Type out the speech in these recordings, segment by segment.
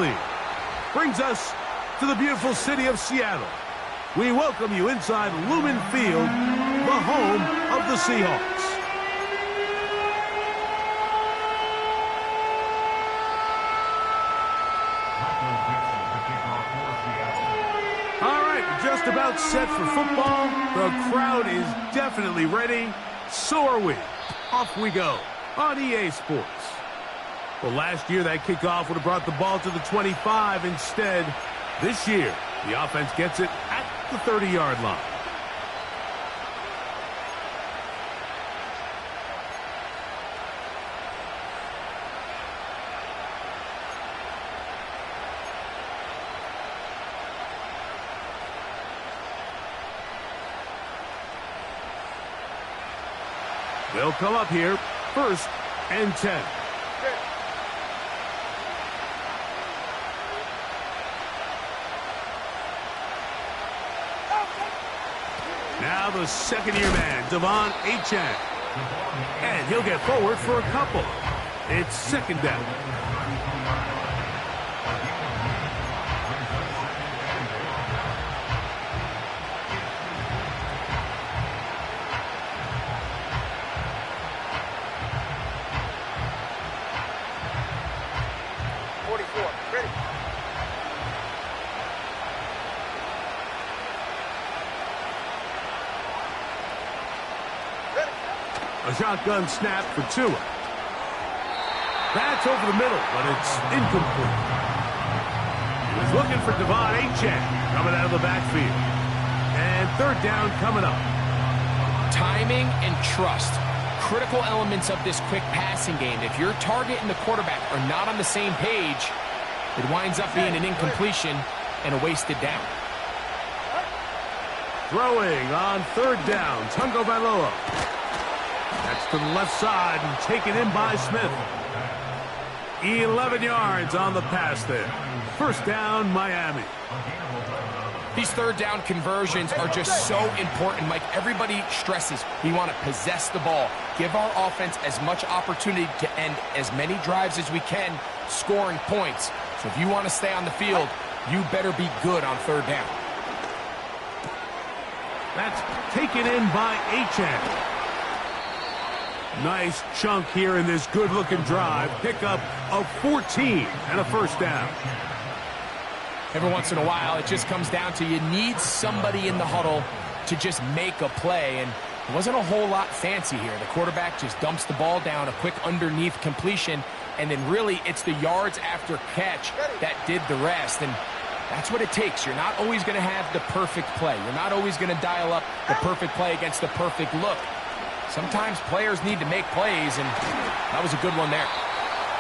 lead. Brings us to the beautiful city of Seattle. We welcome you inside Lumen Field, the home of the Seahawks. All right, just about set for football. The crowd is definitely ready. So are we. Off we go on EA Sports. Well, last year that kickoff would have brought the ball to the 25. Instead, this year, the offense gets it at the 30-yard line. They'll come up here, 1st and 10. Now the second-year man, Devon Achane. And he'll get forward for a couple. It's 2nd down. A shotgun snap for Tua. That's over the middle, but it's incomplete. He was looking for Devon Achane coming out of the backfield. And 3rd down coming up. Timing and trust. Critical elements of this quick passing game. If your target and the quarterback are not on the same page, it winds up being an incompletion and a wasted down. Throwing on 3rd down, Tungo Vailoa. That's to the left side and taken in by Smith. 11 yards on the pass there. 1st down, Miami. These 3rd down conversions are just so important. Mike, everybody stresses we want to possess the ball. Give our offense as much opportunity to end as many drives as we can, scoring points. So if you want to stay on the field, you better be good on 3rd down. That's taken in by Achane. Nice chunk here in this good-looking drive. Pickup of 14 and a 1st down. Every once in a while, it just comes down to you need somebody in the huddle to just make a play. And it wasn't a whole lot fancy here. The quarterback just dumps the ball down, a quick underneath completion, and then really it's the yards after catch that did the rest. And that's what it takes. You're not always going to have the perfect play. You're not always going to dial up the perfect play against the perfect look. Sometimes players need to make plays, and that was a good one there.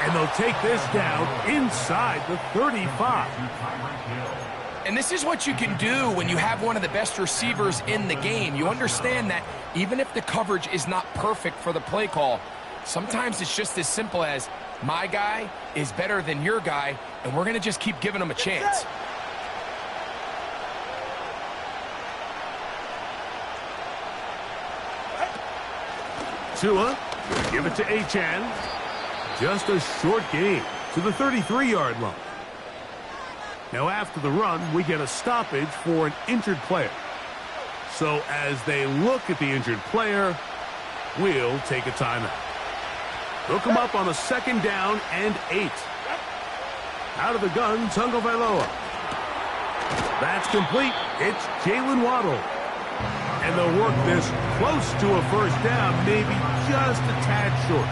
And they'll take this down inside the 35. And this is what you can do when you have one of the best receivers in the game. You understand that even if the coverage is not perfect for the play call, sometimes it's just as simple as my guy is better than your guy, and we're going to just keep giving him a chance. Tua, give it to Achane. Just a short gain to the 33-yard line. Now after the run, we get a stoppage for an injured player. So as they look at the injured player, we'll take a timeout. Hook him up on a 2nd down and 8. Out of the gun, Tungo Vailoa. That's complete. It's Jalen Waddle. And they'll work this close to a 1st down, maybe just a tad short.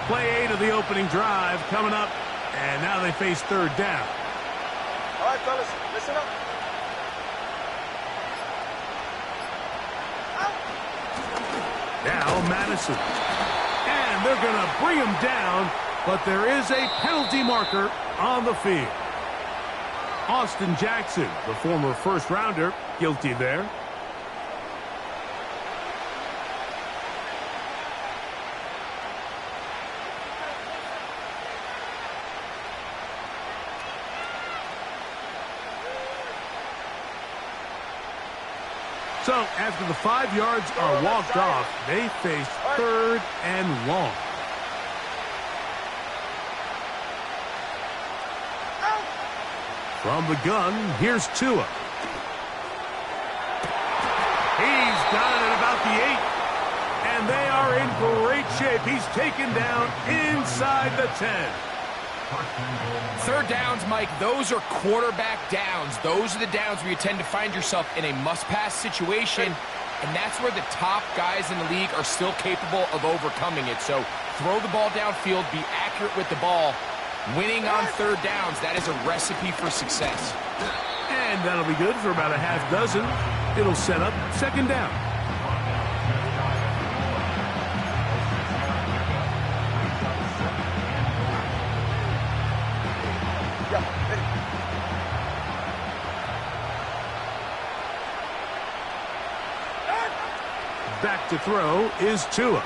Play 8 of the opening drive coming up, and now they face 3rd down. All right, fellas, listen up. Now Madison. And they're going to bring him down, but there is a penalty marker on the field. Austin Jackson, the former 1st-rounder, guilty there. So after the 5 yards are walked off, they face 3rd and long. From the gun, here's Tua. He's got it at about the 8. And they are in great shape. He's taken down inside the 10. 3rd downs, Mike, those are quarterback downs. Those are the downs where you tend to find yourself in a must-pass situation, and that's where the top guys in the league are still capable of overcoming it. So throw the ball downfield, be accurate with the ball. Winning on 3rd downs, that is a recipe for success. And that'll be good for about a half dozen. It'll set up 2nd down. Back to throw is Tua.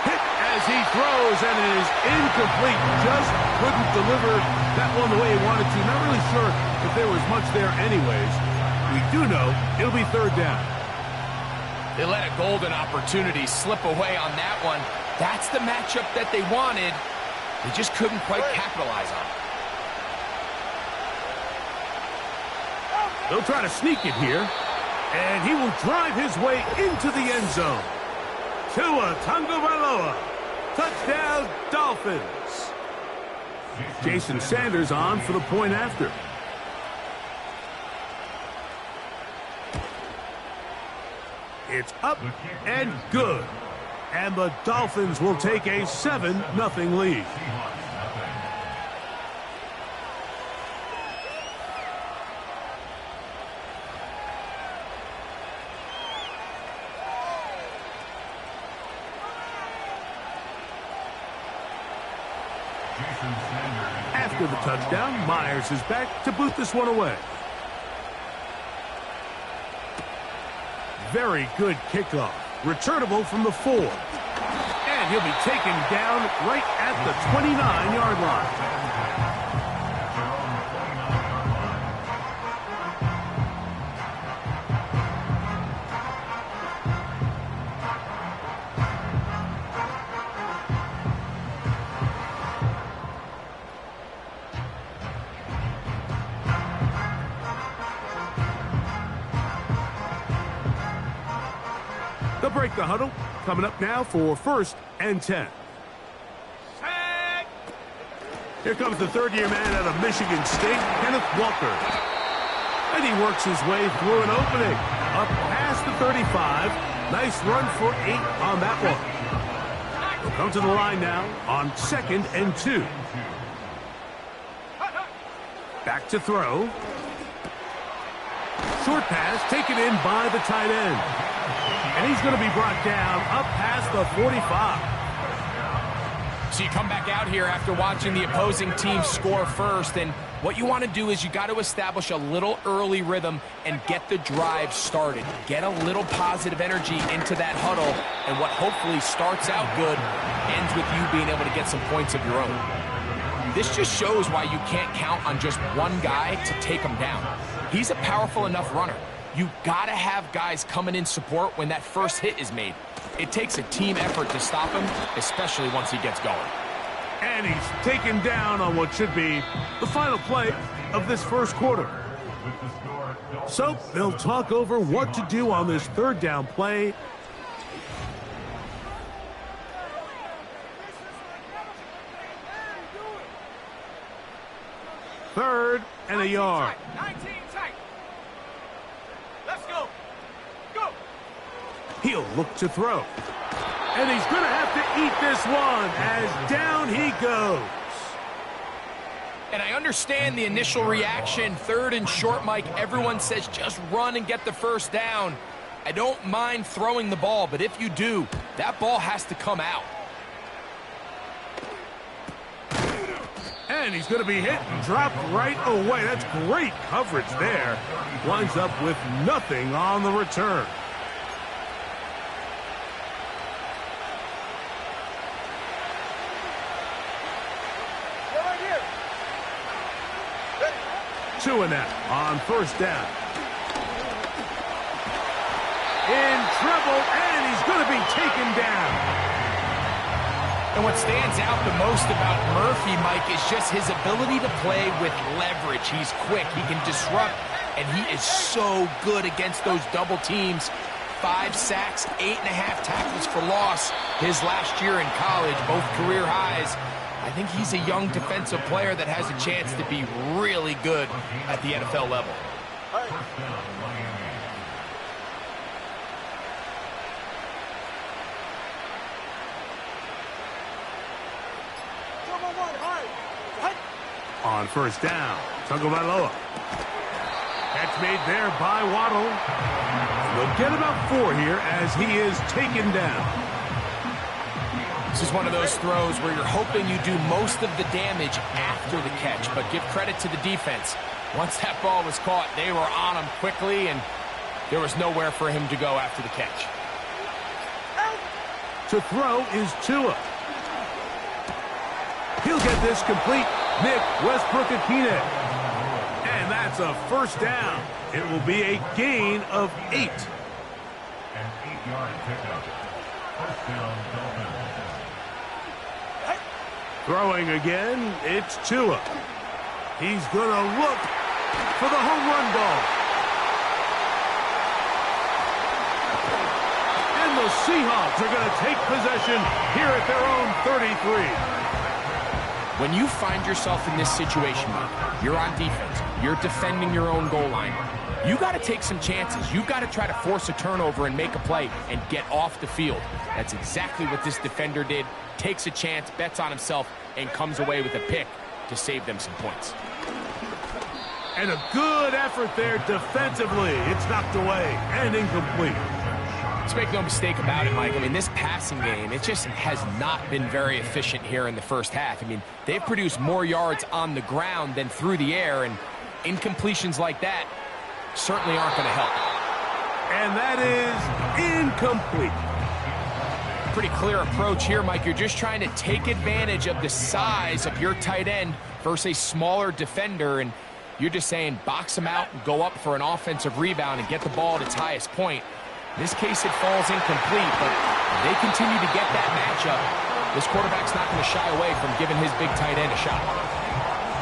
Hit as he throws, and it is incomplete. Just couldn't deliver that one the way he wanted to. Not really sure if there was much there anyways. We do know it'll be 3rd down. They let a golden opportunity slip away on that one. That's the matchup that they wanted. They just couldn't quite capitalize on it. They'll try to sneak it here. And he will drive his way into the end zone. Tua Tagovailoa. Touchdown, Dolphins. Jason Sanders on for the point after. It's up and good. And the Dolphins will take a 7-0 lead. After the touchdown, Myers is back to boot this one away. Very good kickoff. Returnable from the 4. And he'll be taken down right at the 29-yard line. They'll break the huddle. Coming up now for 1st and 10. Here comes the 3rd-year man out of Michigan State, Kenneth Walker. And he works his way through an opening. Up past the 35. Nice run for 8 on that one. He'll come to the line now on 2nd and 2. Back to throw. Short pass taken in by the tight end. And he's going to be brought down up past the 45. So you come back out here after watching the opposing team score first, and what you want to do is you got to establish a little early rhythm and get the drive started. Get a little positive energy into that huddle, and what hopefully starts out good ends with you being able to get some points of your own. This just shows why you can't count on just one guy to take him down. He's a powerful enough runner. You gotta have guys coming in support when that first hit is made. It takes a team effort to stop him, especially once he gets going. And he's taken down on what should be the final play of this first quarter. So they'll talk over what to do on this 3rd down play. Third and a yard. 19 tight. Let's go. Go. He'll look to throw. And he's going to have to eat this one as down he goes. And I understand the initial reaction. 3rd and short, Mike. Everyone says just run and get the first down. I don't mind throwing the ball, but if you do, that ball has to come out. And he's going to be hit and dropped right away. That's great coverage there. Winds up with nothing on the return. Right here. Tua now on first down. in trouble, and he's going to be taken down. And what stands out the most about Murphy, Mike, is just his ability to play with leverage. He's quick, he can disrupt, and he is so good against those double teams. 5 sacks, 8.5 tackles for loss his last year in college, both career highs. I think he's a young defensive player that has a chance to be really good at the NFL level. On first down, Tagovailoa. Catch made there by Waddle. They'll get about 4 here as he is taken down. This is one of those throws where you're hoping you do most of the damage after the catch, but give credit to the defense. Once that ball was caught, they were on him quickly, and there was nowhere for him to go after the catch. To throw is Tua. He'll get this complete. Nick Westbrook-Akine. And that's a first down. It will be a gain of 8. An 8-yard pickup. First down, Dolphins. Throwing again, it's Tua. He's going to look for the home run ball. And the Seahawks are going to take possession here at their own 33. When you find yourself in this situation, Mike, you're on defense, you're defending your own goal line, you got to take some chances. You got to try to force a turnover and make a play and get off the field. That's exactly what this defender did. Takes a chance, bets on himself, and comes away with a pick to save them some points. And a good effort there defensively. It's knocked away and incomplete. Let's make no mistake about it, Mike. I mean, this passing game, it just has not been very efficient here in the first half. I mean, they've produced more yards on the ground than through the air, and incompletions like that certainly aren't going to help. And that is incomplete. Pretty clear approach here, Mike. You're just trying to take advantage of the size of your tight end versus a smaller defender, and you're just saying box him out and go up for an offensive rebound and get the ball at its highest point. In this case, it falls incomplete, but they continue to get that matchup. This quarterback's not going to shy away from giving his big tight end a shot.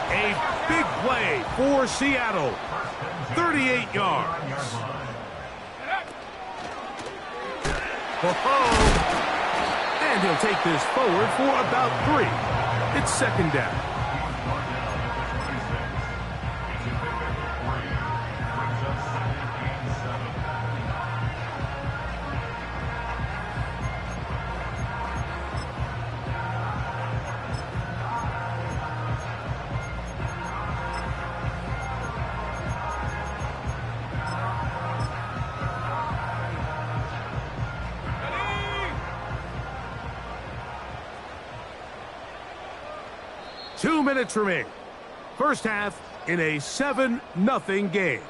A big play for Seattle. 38 yards. And he'll take this forward for about 3. It's second down. Two minutes remaining. First half in a 7-0 game.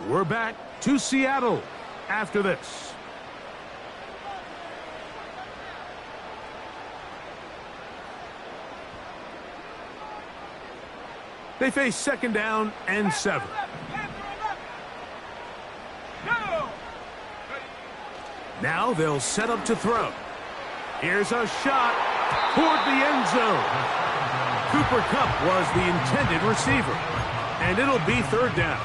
We're back to Seattle after this. They face second down and 7. Now they'll set up to throw. Here's a shot toward the end zone. Cooper Kupp was the intended receiver, and it'll be third down.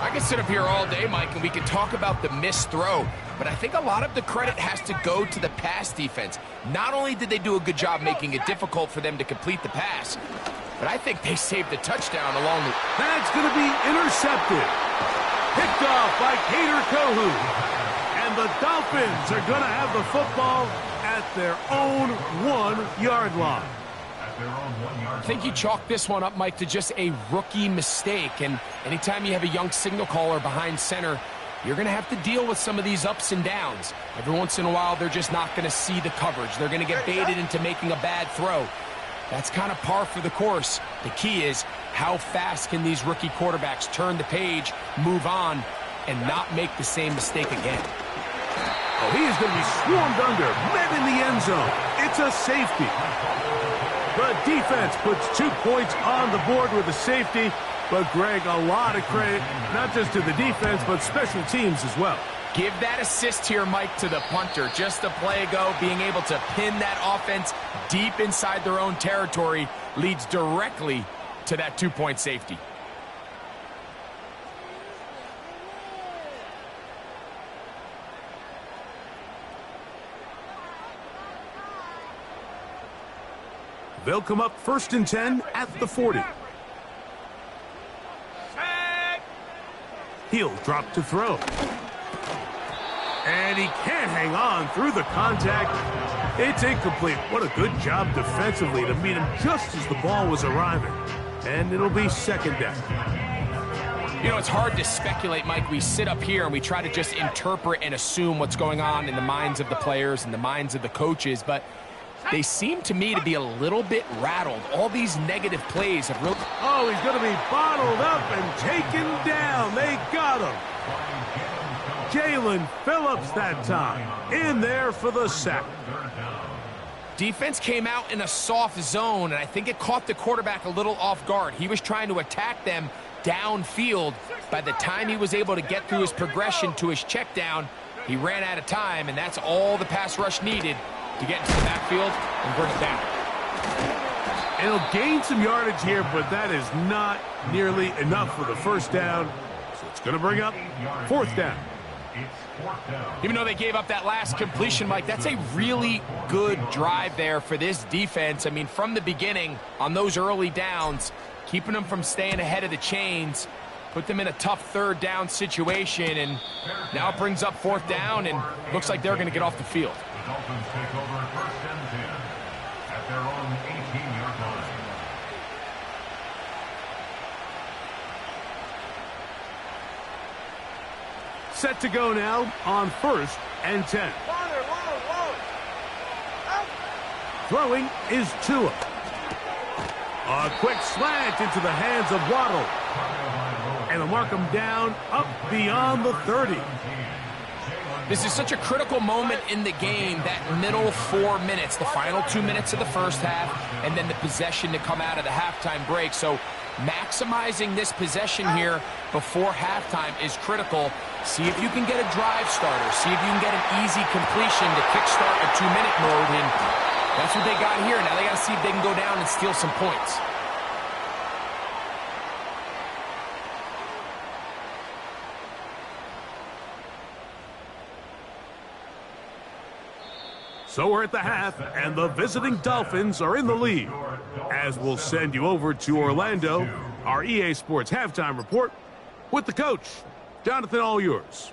I could sit up here all day, Mike, and we could talk about the missed throw, but I think a lot of the credit has to go to the pass defense. Not only did they do a good job making it difficult for them to complete the pass, but I think they saved the touchdown along the... That's going to be intercepted. Picked off by Kader Kohu. And the Dolphins are going to have the football at their own 1-yard line. I think you chalk this one up, Mike, to just a rookie mistake. And anytime you have a young signal caller behind center, you're going to have to deal with some of these ups and downs. Every once in a while, they're just not going to see the coverage. They're going to get baited into making a bad throw. That's kind of par for the course. The key is how fast can these rookie quarterbacks turn the page, move on, and not make the same mistake again. Oh, he is going to be swarmed under, met in the end zone. It's a safety. The defense puts 2 points on the board with a safety. But, Greg, a lot of credit, not just to the defense, but special teams as well. Give that assist here, Mike, to the punter. Just a play ago, being able to pin that offense deep inside their own territory leads directly to that 2-point safety. They'll come up 1st and 10 at the 40. He'll drop to throw. And he can't hang on through the contact. It's incomplete. What a good job defensively to meet him just as the ball was arriving. And it'll be 2nd down. You know, it's hard to speculate, Mike. We sit up here and we try to just interpret and assume what's going on in the minds of the players and the minds of the coaches, but they seem to me to be a little bit rattled. All these negative plays have really... Oh, he's going to be bottled up and taken down. They got him. Jalen Phillips that time. In there for the sack. Defense came out in a soft zone, and I think it caught the quarterback a little off guard. He was trying to attack them downfield. By the time he was able to get through his progression to his check down, he ran out of time, and that's all the pass rush needed to get into the backfield and bring it down. It'll gain some yardage here, but that is not nearly enough for the 1st down. So it's going to bring up 4th down. Even though they gave up that last completion, Mike, that's a really good drive there for this defense. I mean, from the beginning, on those early downs, keeping them from staying ahead of the chains, put them in a tough 3rd down situation, and now it brings up 4th down, and looks like they're going to get off the field. The Dolphins take over 1st and 10 at their own 18-yard line. Set to go now on 1st and 10. Throwing is Tua. A quick slant into the hands of Waddle. And they'll mark him down up beyond the 30. This is such a critical moment in the game, that middle 4 minutes, the final 2 minutes of the 1st half, and then the possession to come out of the halftime break. So maximizing this possession here before halftime is critical. See if you can get a drive starter. See if you can get an easy completion to kickstart a 2-minute mode, and that's what they got here. Now they got to see if they can go down and steal some points. So we're at the half, and the visiting Dolphins are in the lead. As we'll send you over to Orlando, our EA Sports halftime report with the coach. Jonathan, all yours.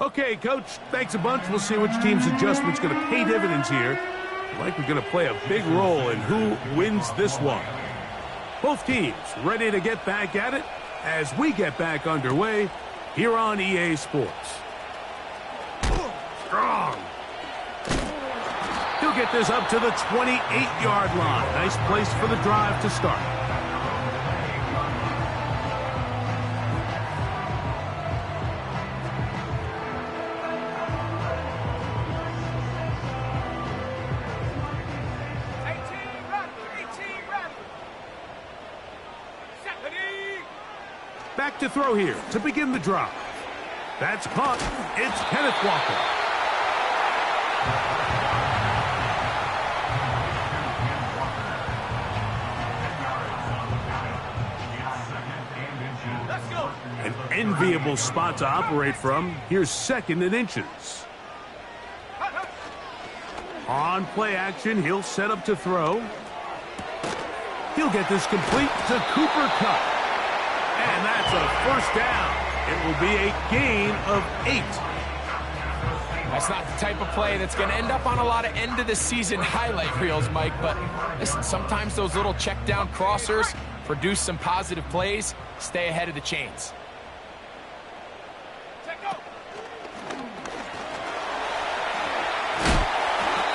Okay, Coach, thanks a bunch. We'll see which team's adjustment's going to pay dividends here. Like we're going to play a big role in who wins this one. Both teams ready to get back at it as we get back underway here on EA Sports. Strong. He'll get this up to the 28-yard line. Nice place for the drive to start. Back to throw here to begin the drive. That's caught. It's Kenneth Walker. Let's go. An enviable spot to operate from. Here's 2nd and inches. On play action, he'll set up to throw. He'll get this complete to Cooper Kupp. And that's a 1st down. It will be a gain of 8. That's not the type of play that's going to end up on a lot of end-of-the-season highlight reels, Mike. But listen, sometimes those little check-down crossers produce some positive plays. Stay ahead of the chains.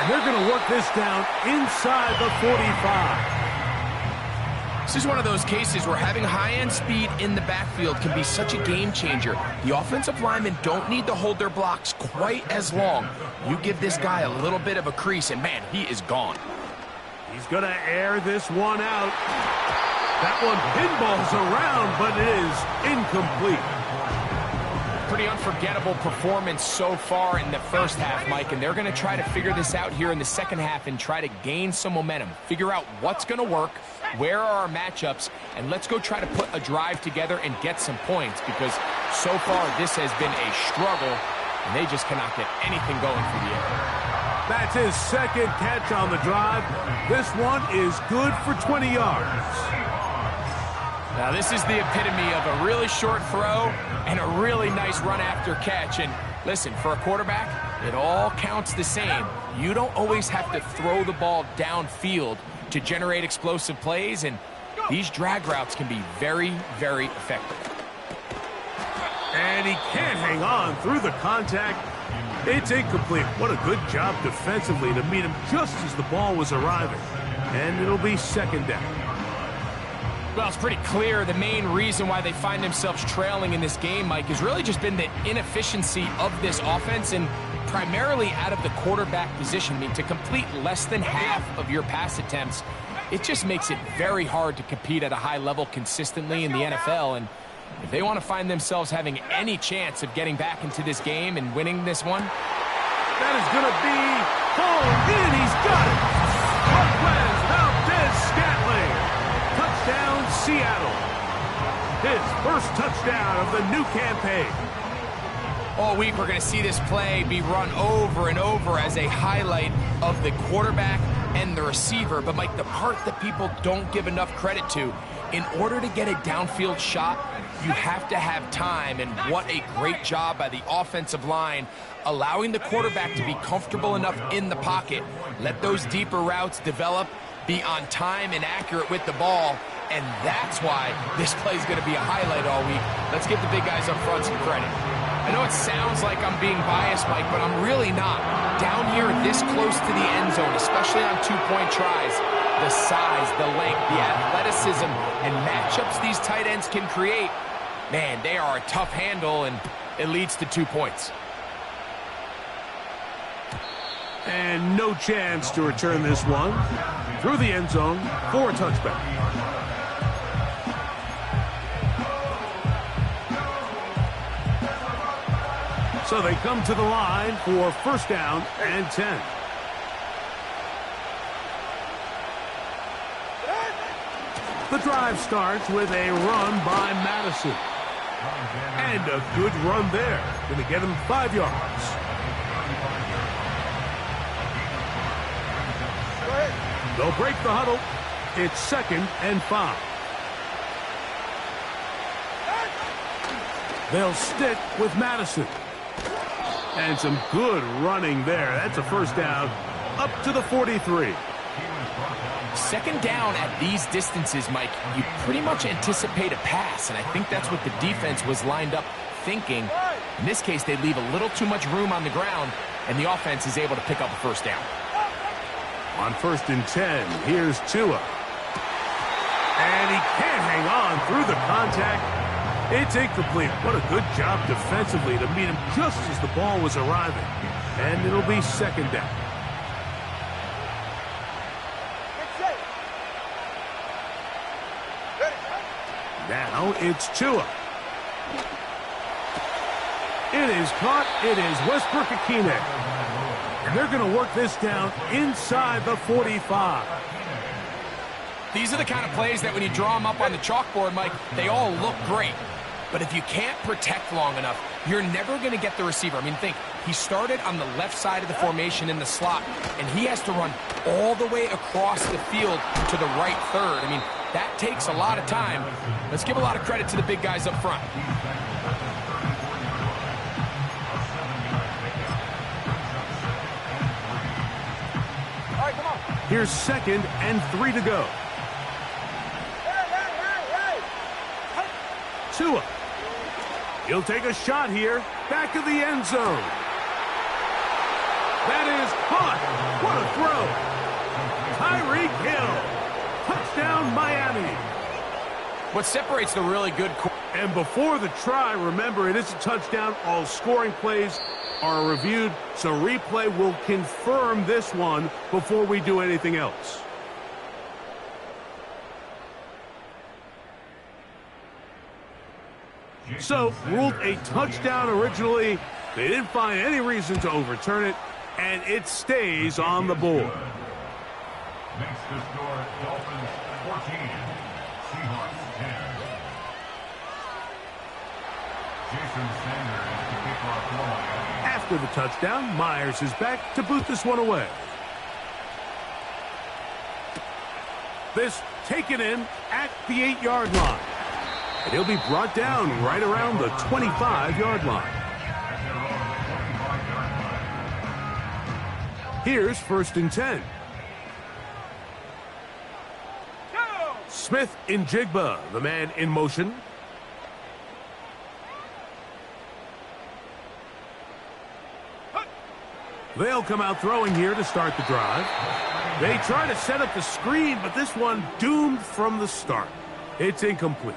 And they're going to work this down inside the 45. This is one of those cases where having high-end speed in the backfield can be such a game changer. The offensive linemen don't need to hold their blocks quite as long. You give this guy a little bit of a crease, and man, he is gone. He's going to air this one out. That one pinballs around, but it is incomplete. Pretty unforgettable performance so far in the first half, Mike, and they're going to try to figure this out here in the second half and try to gain some momentum. Figure out what's going to work, where are our matchups, and let's go try to put a drive together and get some points, because so far this has been a struggle, and they just cannot get anything going through the air. That's his second catch on the drive. This one is good for 20 yards. Now, this is the epitome of a really short throw and a really nice run after catch. And listen, for a quarterback, it all counts the same. You don't always have to throw the ball downfield to generate explosive plays, and these drag routes can be very, very effective. And he can't hang on through the contact. It's incomplete. What a good job defensively to meet him just as the ball was arriving. And it'll be second down. Well, it's pretty clear the main reason why they find themselves trailing in this game, Mike, has really just been the inefficiency of this offense, and primarily out of the quarterback position. I mean, to complete less than half of your pass attempts, it just makes it very hard to compete at a high level consistently in the NFL. And if they want to find themselves having any chance of getting back into this game and winning this one, that is going to be hauled in. He's got it. Marquez Valdez-Scantling. Touchdown, Seattle. His first touchdown of the new campaign. All week we're going to see this play be run over and over as a highlight of the quarterback and the receiver. But, Mike, the part that people don't give enough credit to, in order to get a downfield shot, you have to have time. And what a great job by the offensive line, allowing the quarterback to be comfortable enough in the pocket, let those deeper routes develop, be on time and accurate with the ball, and that's why this play is going to be a highlight all week. Let's give the big guys up front some credit. I know it sounds like I'm being biased, Mike, but I'm really not. Down here this close to the end zone, especially on two-point tries, the size, the length, the athleticism, and matchups these tight ends can create, man, they are a tough handle, and it leads to 2 points. And no chance to return this one through the end zone for a touchback. So they come to the line for first down and 10. The drive starts with a run by Madison. And a good run there. Going to get him 5 yards. They'll break the huddle. It's second and 5. They'll stick with Madison. And some good running there. That's a first down up to the 43. Second down at these distances, Mike, you pretty much anticipate a pass, and I think that's what the defense was lined up thinking. In this case, they leave a little too much room on the ground, and the offense is able to pick up a first down. On first and 10, here's Tua. And he can't hang on through the contact. It's incomplete. What a good job defensively to meet him just as the ball was arriving. And it'll be second down. Now it's Tua. It is caught. It is Westbrook-Akine. And they're going to work this down inside the 45. These are the kind of plays that when you draw them up on the chalkboard, Mike, they all look great. But if you can't protect long enough, you're never going to get the receiver. I mean, think, he started on the left side of the formation in the slot, and he has to run all the way across the field to the right third. I mean, that takes a lot of time. Let's give a lot of credit to the big guys up front. All right, come on. Here's second and 3 to go. Tua. He'll take a shot here. Back of the end zone. That is caught. What a throw. Tyreek Hill. Touchdown, Miami. What separates the really good... And before the try, remember, it is a touchdown. All scoring plays are reviewed, so replay will confirm this one before we do anything else. So, ruled a touchdown originally. They didn't find any reason to overturn it, and it stays on the board. Makes the score Dolphins 14, Seahawks 10. Jason Sanders to kick off for Miami. After the touchdown, Myers is back to boot this one away. This taken in at the 8-yard line. And he'll be brought down right around the 25-yard line. Here's 1st and 10. Smith in Jigba, the man in motion. They'll come out throwing here to start the drive. They try to set up the screen, but this one doomed from the start. It's incomplete.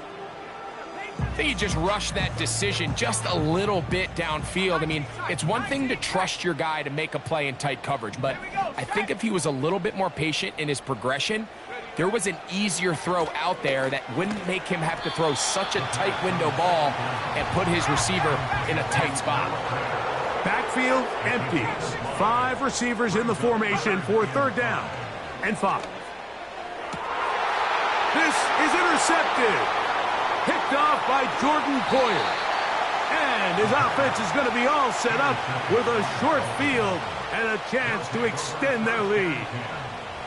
I think he just rushed that decision just a little bit downfield. I mean, it's one thing to trust your guy to make a play in tight coverage, but I think if he was a little bit more patient in his progression, there was an easier throw out there that wouldn't make him have to throw such a tight window ball and put his receiver in a tight spot. Backfield empties. 5 receivers in the formation for 3rd down and 5. This is intercepted. Picked off by Jordan Poyer. And his offense is going to be all set up with a short field and a chance to extend their lead.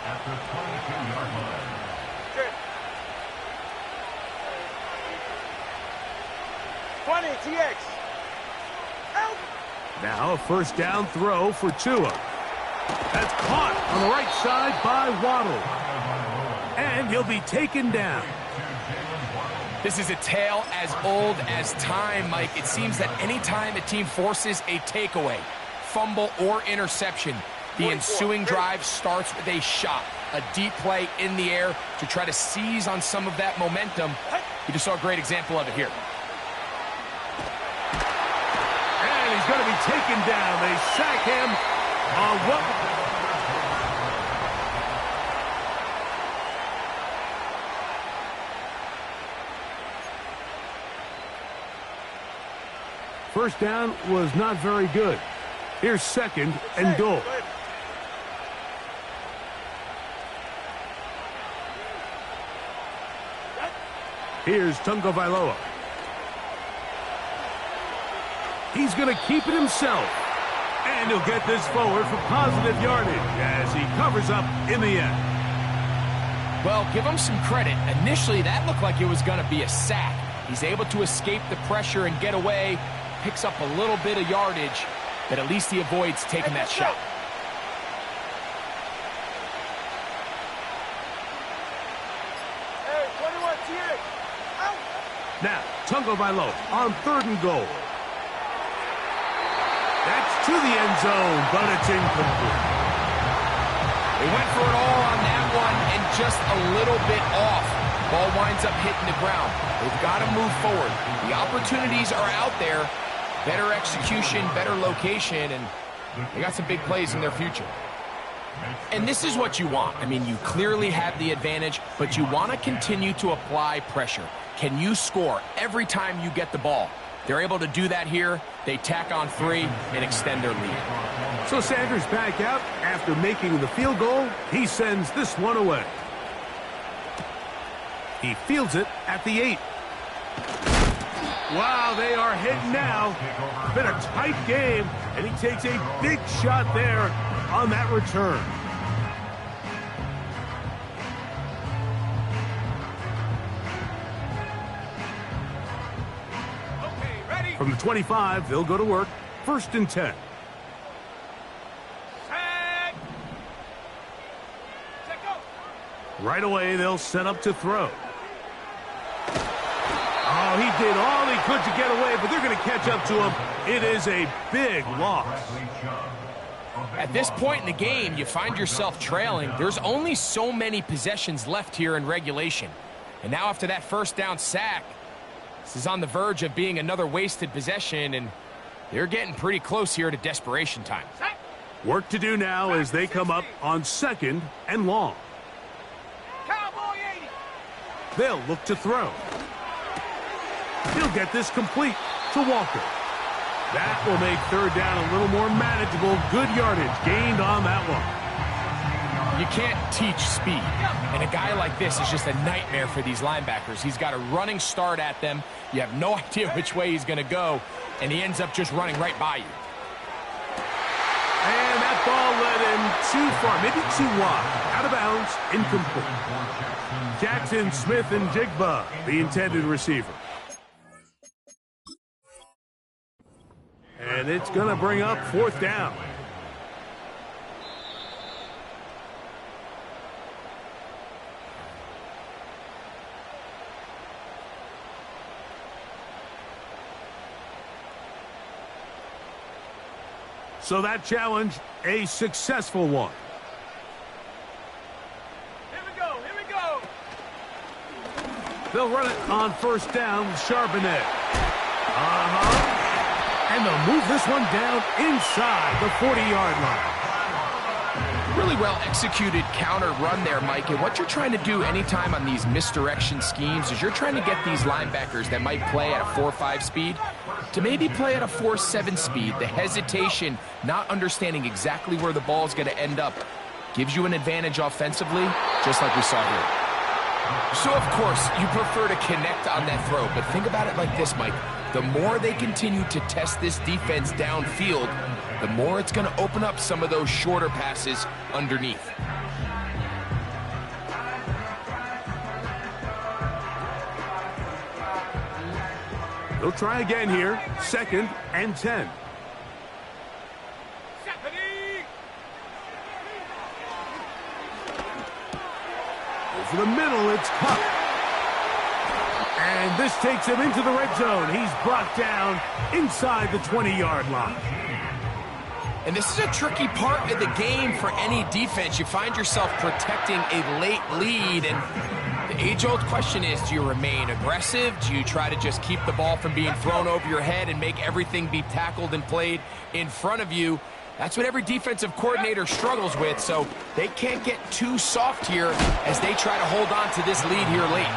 After 22-yard line. TX. Out. Now a 1st down throw for Tua. That's caught on the right side by Waddle. And he'll be taken down. This is a tale as old as time, Mike. It seems that any time a team forces a takeaway, fumble, or interception, the ensuing drive starts with a shot, a deep play in the air to try to seize on some of that momentum. You just saw a great example of it here. And he's going to be taken down. They sack him on what... First down was not very good. Here's 2nd and goal. Here's Tungo Vailoa. He's going to keep it himself. And he'll get this forward for positive yardage as he covers up in the end. Well, give him some credit. Initially, that looked like it was going to be a sack. He's able to escape the pressure and get away, picks up a little bit of yardage, but at least he avoids taking that shot. Hey, 21 TX. Out. Now, Tungo Vailoa on 3rd and goal. That's to the end zone, but it's incomplete. They went for it all on that one and just a little bit off. Ball winds up hitting the ground. They've got to move forward. The opportunities are out there. Better execution, better location, and they got some big plays in their future. And this is what you want. I mean, you clearly have the advantage, but you want to continue to apply pressure. Can you score every time you get the ball? They're able to do that here. They tack on 3 and extend their lead. So Sanders back out after making the field goal. He sends this one away. He fields it at the 8. Wow, they are hitting now. It's been a tight game, and he takes a big shot there on that return. Okay, ready. From the 25, they'll go to work. 1st and 10. Tag. Check out. Right away, they'll set up to throw. Oh, he did all he could to get away, but they're going to catch up to him. It is a big loss. At this point in the game, you find yourself trailing. There's only so many possessions left here in regulation. And now after that first down sack, this is on the verge of being another wasted possession, and they're getting pretty close here to desperation time. Work to do now as they come up on 2nd and long. Cowboy 80. They'll look to throw. He'll get this complete to Walker. That will make 3rd down a little more manageable. Good yardage gained on that one. You can't teach speed, and a guy like this is just a nightmare for these linebackers. He's got a running start at them. You have no idea which way he's going to go, and he ends up just running right by you. And that ball led him too far, maybe too wide. Out of bounds, incomplete. Jackson, Smith, and Jigba, the intended receiver. And it's going to bring up 4th down. So that challenge, a successful one. Here we go. Here we go. They'll run it on 1st down with Charbonnet. And they'll move this one down inside the 40-yard line. Really well executed counter run there, Mike. And what you're trying to do anytime on these misdirection schemes is you're trying to get these linebackers that might play at a 4.5 speed to maybe play at a 4.7 speed. The hesitation, not understanding exactly where the ball is going to end up, gives you an advantage offensively, just like we saw here. So, of course, you prefer to connect on that throw, but think about it like this, Mike. The more they continue to test this defense downfield, the more it's going to open up some of those shorter passes underneath. They'll try again here, 2nd and 10. Over the middle, it's Cup. And this takes him into the red zone. He's brought down inside the 20-yard line. And this is a tricky part of the game for any defense. You find yourself protecting a late lead, and the age-old question is, do you remain aggressive? Do you try to just keep the ball from being thrown over your head and make everything be tackled and played in front of you? That's what every defensive coordinator struggles with, so they can't get too soft here as they try to hold on to this lead here late.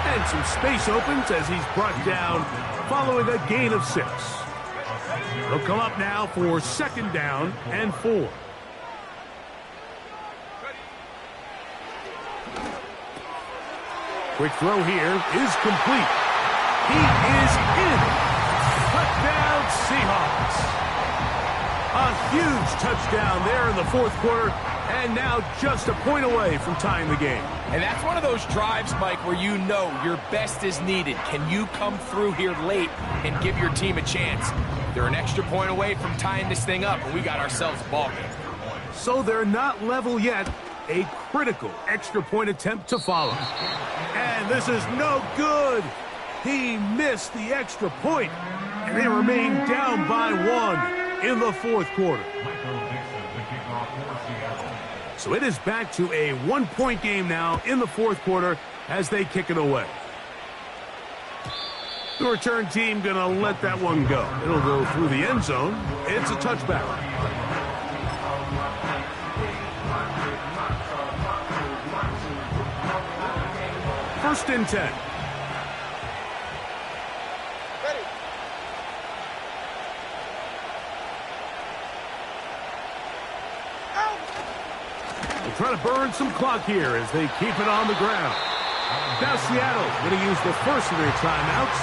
And some space opens as he's brought down following a gain of 6. They'll come up now for 2nd down and 4. Quick throw here is complete. He is in. Touchdown, Seahawks. A huge touchdown there in the 4th quarter, and now just a point away from tying the game. And that's one of those drives, Mike, where you know your best is needed. Can you come through here late and give your team a chance? They're an extra point away from tying this thing up, and we got ourselves a ball game. So they're not level yet. A critical extra point attempt to follow. And this is no good. He missed the extra point, and they remain down by 1 in the 4th quarter. So it is back to a 1-point game now in the 4th quarter as they kick it away. The return team going to let that one go. It'll go through the end zone. It's a touchback. 1st and 10. Trying to burn some clock here as they keep it on the ground. Now Seattle going to use the first of their timeouts.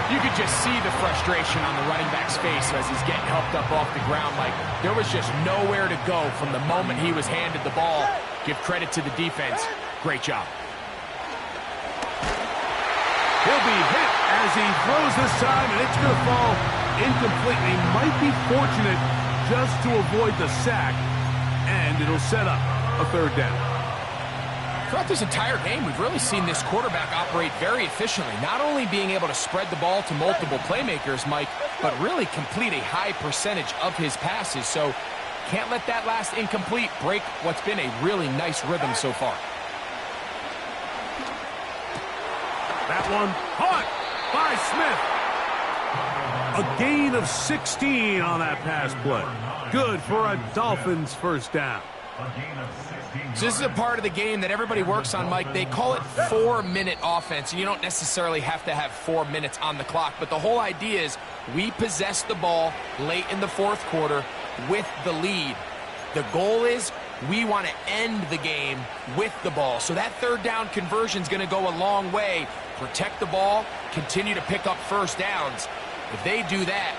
You could just see the frustration on the running back's face as he's getting helped up off the ground. Like there was just nowhere to go from the moment he was handed the ball. Give credit to the defense. Great job. He'll be hit as he throws this time, and it's going to fall incomplete. He might be fortunate just to avoid the sack, and it'll set up a 3rd down. Throughout this entire game, we've really seen this quarterback operate very efficiently, not only being able to spread the ball to multiple playmakers, Mike, but really complete a high percentage of his passes. So Can't let that last incomplete break what's been a really nice rhythm so far. That one caught by Smith. A gain of 16 on that pass play. Good for a Dolphins first down. So this is a part of the game that everybody works on, Mike. They call it 4-minute offense, and you don't necessarily have to have 4 minutes on the clock. But the whole idea is we possess the ball late in the fourth quarter with the lead. The goal is we want to end the game with the ball. So that third down conversion is going to go a long way. Protect the ball, continue to pick up first downs. If they do that,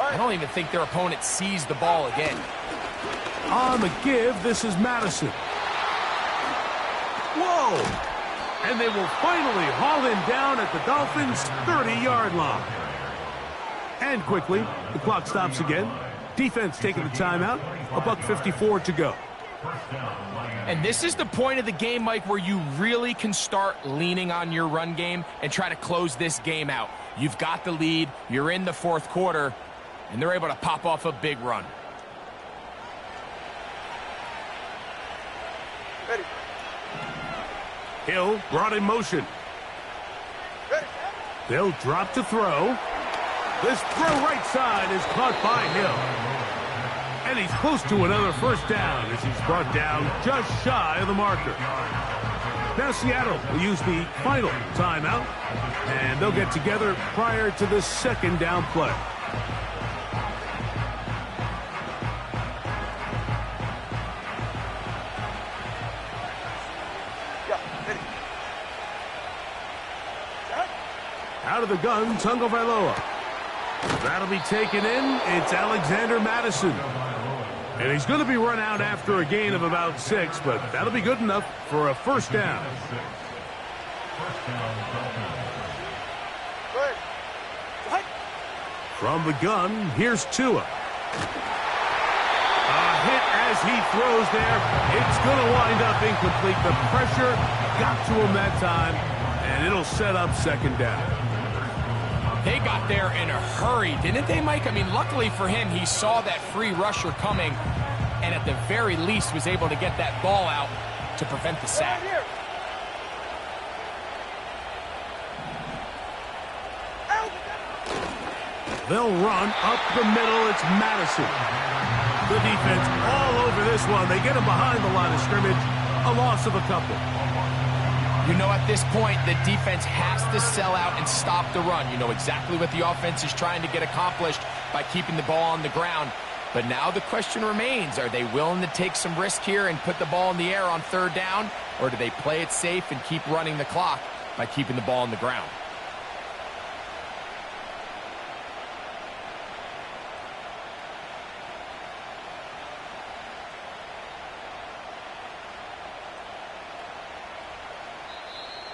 I don't even think their opponent sees the ball again. On the give, this is Madison. Whoa! And they will finally haul him down at the Dolphins' 30-yard line. And quickly, the clock stops again. Defense taking the timeout. $1:54 to go. And this is the point of the game, Mike, where you really can start leaning on your run game and try to close this game out. You've got the lead, you're in the fourth quarter, and they're able to pop off a big run. Ready. Hill brought in motion. Ready. They'll drop to throw. This throw right side is caught by Hill. And he's close to another first down as he's brought down just shy of the marker. Now Seattle will use the final timeout, and they'll get together prior to the second down play. Out of the gun, Tagovailoa. That'll be taken in. It's Alexander Madison. And he's going to be run out after a gain of about 6, but that'll be good enough for a first down. From the gun, here's Tua. A hit as he throws there. It's going to wind up incomplete. The pressure got to him that time, and it'll set up second down. They got there in a hurry, didn't they, Mike? I mean, luckily for him, he saw that free rusher coming and at the very least was able to get that ball out to prevent the sack. They'll run up the middle. It's Madison. The defense all over this one. They get him behind the line of scrimmage. A loss of a couple. You know, at this point, the defense has to sell out and stop the run. You know exactly what the offense is trying to get accomplished by keeping the ball on the ground. But now the question remains, are they willing to take some risk here and put the ball in the air on third down? Or do they play it safe and keep running the clock by keeping the ball on the ground?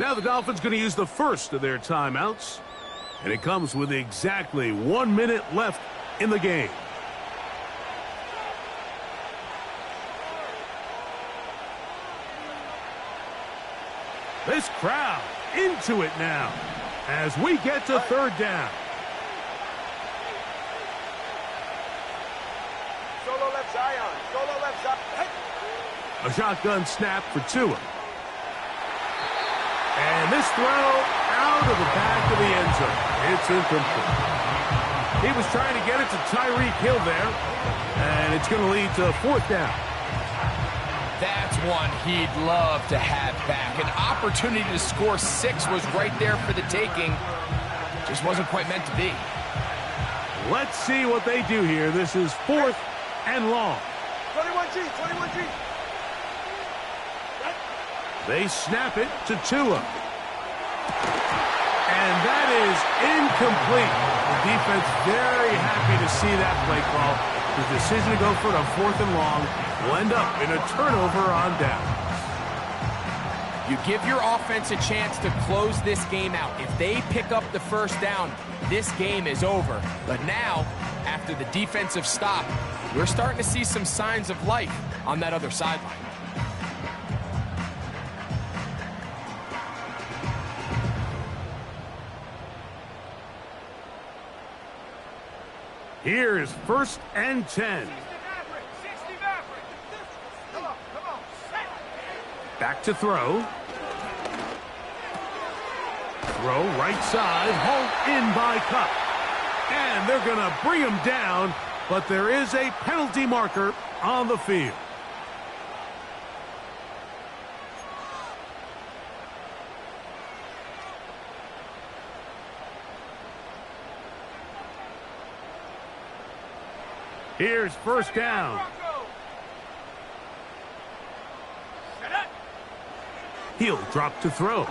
Now the Dolphins going to use the first of their timeouts. And it comes with exactly 1 minute left in the game. This crowd into it now as we get to third down. Solo left Zion. Solo left Zion. A shotgun snap for Tua. And this throw out of the back of the end zone. It's incomplete. He was trying to get it to Tyreek Hill there, and it's going to lead to a fourth down. That's one he'd love to have back. An opportunity to score 6 was right there for the taking. Just wasn't quite meant to be. Let's see what they do here. This is 4th and long. 21G, 21G. They snap it to Tua. And that is incomplete. The defense very happy to see that play call. The decision to go for it on 4th and long will end up in a turnover on down. You give your offense a chance to close this game out. If they pick up the first down, this game is over. But now, after the defensive stop, we're starting to see some signs of life on that other sideline. Here's 1st and 10. 60 Maverick. 60 Back to throw. Throw right side, hauled in by Cup. And they're going to bring him down, but there is a penalty marker on the field. Here's first down. He'll drop to throw.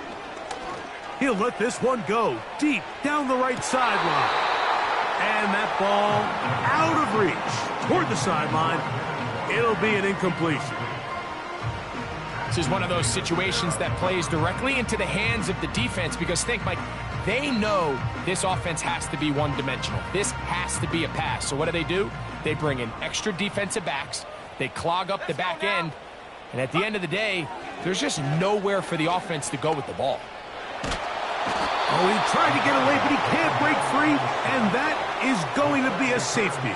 He'll let this one go deep down the right sideline. And that ball out of reach toward the sideline. It'll be an incompletion. This is one of those situations that plays directly into the hands of the defense because think, Mike, they know this offense has to be one-dimensional. This has to be a pass. So what do? They bring in extra defensive backs. They clog up the back end. And at the end of the day, there's just nowhere for the offense to go with the ball. Oh, he tried to get away, but he can't break free, and that is going to be a safety.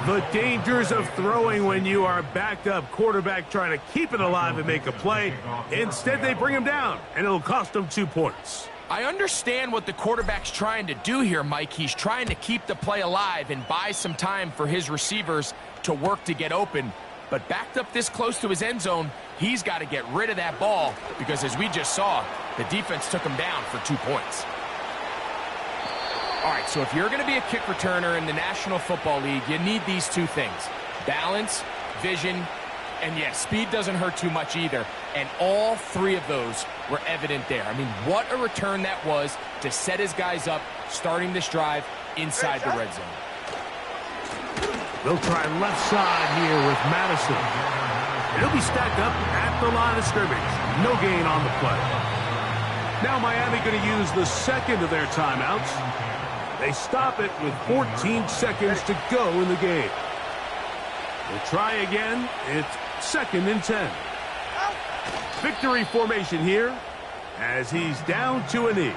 The dangers of throwing when you are backed up quarterback trying to keep it alive and make a play. Instead, they bring him down, and it'll cost them 2 points. I understand what the quarterback's trying to do here, Mike. He's trying to keep the play alive and buy some time for his receivers to work to get open. But backed up this close to his end zone, he's got to get rid of that ball because, as we just saw, the defense took him down for 2 points. All right, so if you're going to be a kick returner in the National Football League, you need these two things: balance, vision, and yes, speed doesn't hurt too much either. And all three of those were evident there. I mean, what a return that was to set his guys up starting this drive inside the red zone. They'll try left side here with Madison. He'll be stacked up at the line of scrimmage. No gain on the play. Now Miami going to use the second of their timeouts. They stop it with 14 seconds to go in the game. They'll try again. It's 2nd and 10. Victory formation here as he's down to a knee.